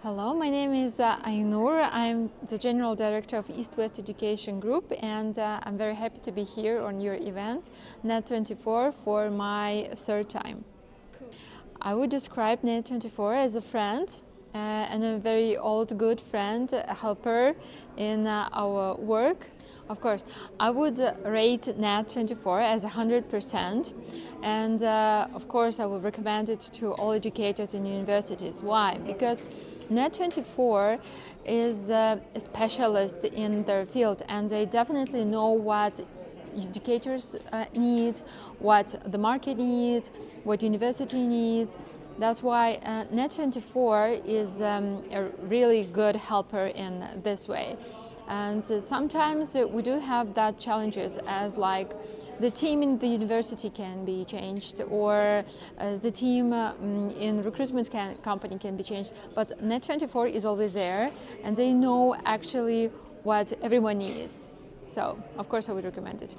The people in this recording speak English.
Hello, my name is Aynur. I'm the General Director of East-West Education Group, and I'm very happy to be here on your event, NET24, for my third time. I would describe NET24 as a friend and a very old good friend, a helper in our work. Of course, I would rate NET24 as 100%, and of course I will recommend it to all educators in universities. Why? Because NET24 is a specialist in their field, and they definitely know what educators need, what the market needs, what university needs. That's why NET24 is a really good helper in this way. And sometimes we do have that challenges, as like the team in the university can be changed, or the team in recruitment company can be changed, but NET24 is always there, and they know actually what everyone needs. So of course I would recommend it.